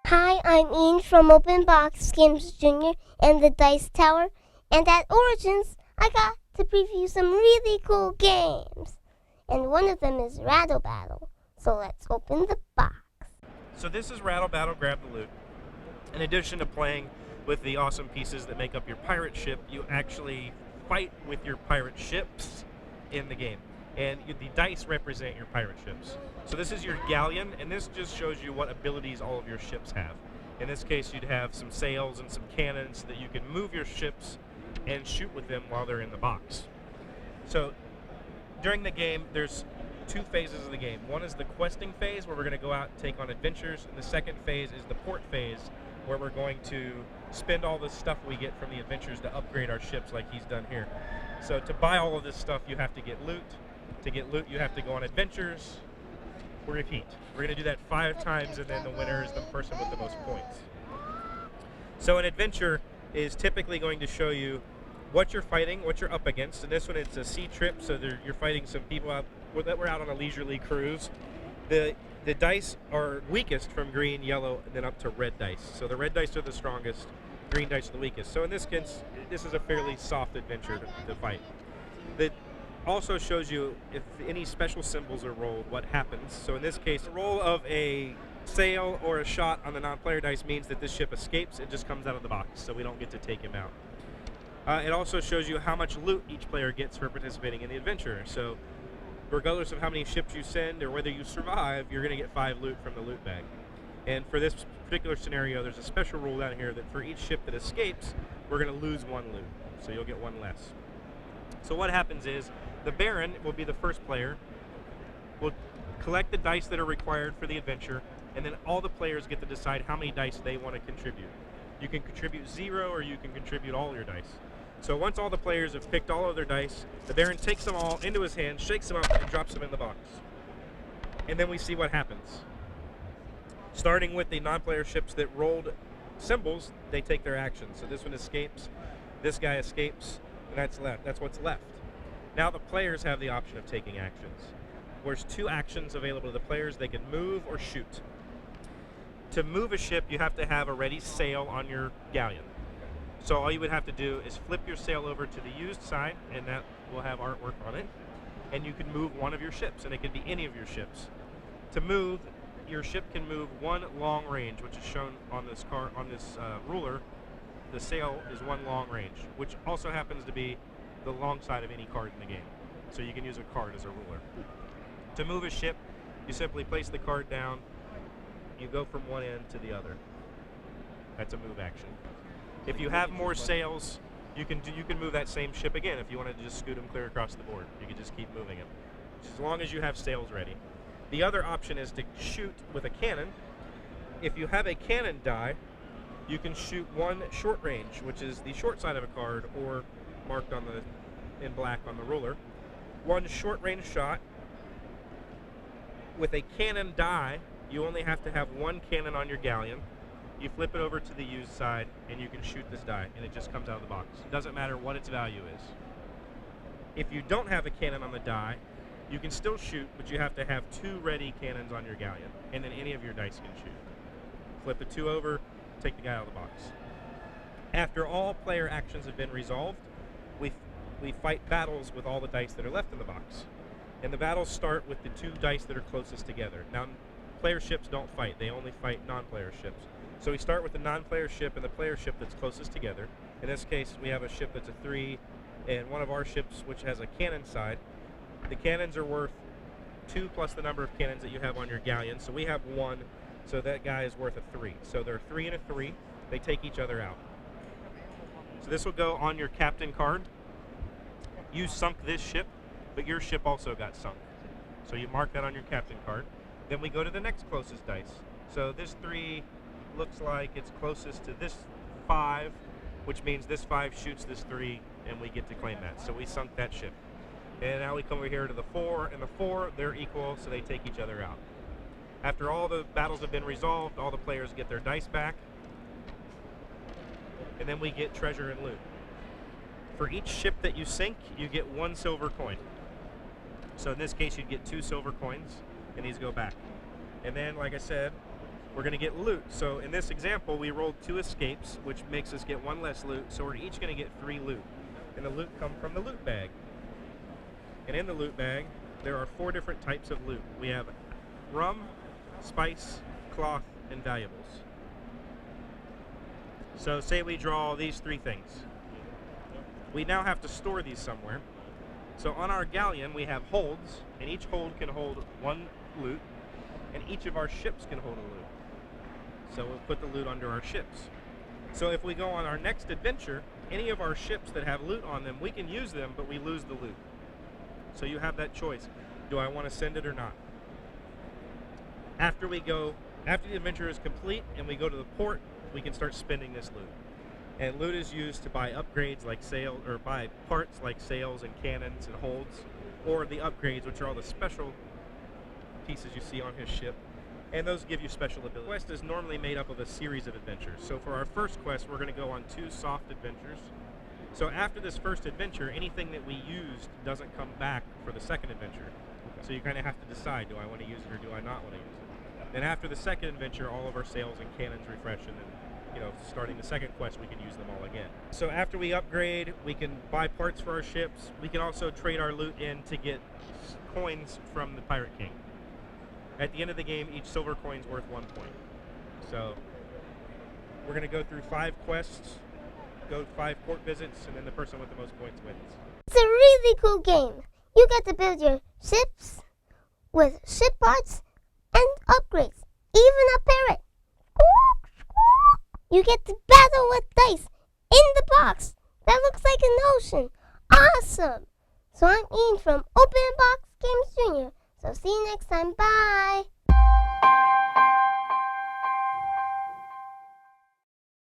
Hi, I'm Iain from Open Box Games Jr. and the Dice Tower, and at Origins, I got to preview some really cool games. And one of them is Rattle Battle. So let's open the box. So this is Rattle Battle Grab the Loot. In addition to playing with the awesome pieces that make up your pirate ship, you actually fight with your pirate ships in the game. And the dice represent your pirate ships. So this is your galleon, and this just shows you what abilities all of your ships have. In this case, you'd have some sails and some cannons so that you can move your ships and shoot with them while they're in the box. So during the game, there's two phases of the game. One is the questing phase, where we're going to go out and take on adventures, and the second phase is the port phase, where we're going to spend all the stuff we get from the adventures to upgrade our ships like he's done here. So to buy all of this stuff, you have to get loot. To get loot, you have to go on adventures. We'll repeat. We're going to do that 5 times, and then the winner is the person with the most points. So an adventure is typically going to show you what you're fighting, what you're up against. And this one, it's a sea trip, so you're fighting some people out that were out on a leisurely cruise. The dice are weakest from green, yellow, and then up to red dice. So the red dice are the strongest, green dice are the weakest. So in this case, this is a fairly soft adventure to fight. That also shows you if any special symbols are rolled, what happens. So in this case, the roll of a sail or a shot on the non-player dice means that this ship escapes. It just comes out of the box, so we don't get to take him out. It also shows you how much loot each player gets for participating in the adventure. So regardless of how many ships you send or whether you survive, you're going to get 5 loot from the loot bag. And for this particular scenario, there's a special rule down here that for each ship that escapes, we're going to lose 1 loot. So you'll get 1 less. So what happens is, the Baron will be the first player, will collect the dice that are required for the adventure, and then all the players get to decide how many dice they want to contribute. You can contribute 0 or you can contribute all your dice. So once all the players have picked all of their dice, the Baron takes them all into his hand, shakes them up, and drops them in the box. And then we see what happens. Starting with the non-player ships that rolled symbols, they take their actions. So this one escapes, this guy escapes, and that's left. That's what's left. Now the players have the option of taking actions. There's 2 actions available to the players. They can move or shoot. To move a ship, you have to have a ready sail on your galleon. So all you would have to do is flip your sail over to the used side, and that will have artwork on it. And you can move one of your ships, and it can be any of your ships. To move, your ship can move 1 long range, which is shown on this ruler. The sail is 1 long range, which also happens to be the long side of any card in the game. So you can use a card as a ruler. To move a ship, you simply place the card down, you go from one end to the other. That's a move action. If you have more sails, you can move that same ship again. If you wanted to just scoot them clear across the board, you can just keep moving them, as long as you have sails ready. The other option is to shoot with a cannon. If you have a cannon die, you can shoot 1 short range, which is the short side of a card, or marked in black on the ruler. 1 short range shot. With a cannon die, you only have to have 1 cannon on your galleon. You flip it over to the used side, and you can shoot this die, and it just comes out of the box. It doesn't matter what its value is. If you don't have a cannon on the die, you can still shoot, but you have to have 2 ready cannons on your galleon, and then any of your dice can shoot. Flip the 2 over, take the guy out of the box. After all player actions have been resolved, we fight battles with all the dice that are left in the box. And the battles start with the 2 dice that are closest together. Now, player ships don't fight. They only fight non-player ships. So we start with the non-player ship and the player ship that's closest together. In this case, we have a ship that's a 3, and one of our ships, which has a cannon side. The cannons are worth 2 plus the number of cannons that you have on your galleon. So we have 1, so that guy is worth a 3. So they're 3 and a 3. They take each other out. So this will go on your captain card. You sunk this ship, but your ship also got sunk. So you mark that on your captain card. Then we go to the next closest dice. So this 3 looks like it's closest to this 5, which means this 5 shoots this 3, and we get to claim that. So we sunk that ship. And now we come over here to the 4, and the 4, they're equal, so they take each other out. After all the battles have been resolved, all the players get their dice back, and then we get treasure and loot. For each ship that you sink, you get 1 silver coin. So in this case, you'd get 2 silver coins. and these go back. And then, like I said, we're going to get loot. So in this example, we rolled 2 escapes, which makes us get 1 less loot. So we're each going to get 3 loot. And the loot come from the loot bag. And in the loot bag, there are 4 different types of loot. We have rum, spice, cloth, and valuables. So say we draw these 3 things. We now have to store these somewhere. So on our galleon, we have holds, and each hold can hold 1 loot, and each of our ships can hold a loot. So we'll put the loot under our ships. So if we go on our next adventure, any of our ships that have loot on them, we can use them, but we lose the loot. So you have that choice. Do I want to send it or not? After the adventure is complete and we go to the port, we can start spending this loot. And loot is used to buy upgrades like or buy parts like sails and cannons and holds, or the upgrades, which are all the special pieces you see on his ship. And those give you special abilities. The quest is normally made up of a series of adventures. So for our first quest, we're going to go on 2 soft adventures. So after this first adventure, anything that we used doesn't come back for the second adventure. So you kind of have to decide, do I want to use it or do I not want to use it? Then after the second adventure, all of our sails and cannons refresh, and then, starting the second quest, we can use them all again. So after we upgrade, we can buy parts for our ships. We can also trade our loot in to get coins from the Pirate King. At the end of the game, each silver coin's worth 1 point. So we're going to go through 5 quests, go 5 port visits, and then the person with the most points wins. It's a really cool game. You get to build your ships with ship parts and upgrades, even a parrot. You get to battle with dice in the box that looks like an ocean. Awesome! So I'm Iain from Open Box Games Jr. So see you next time. Bye!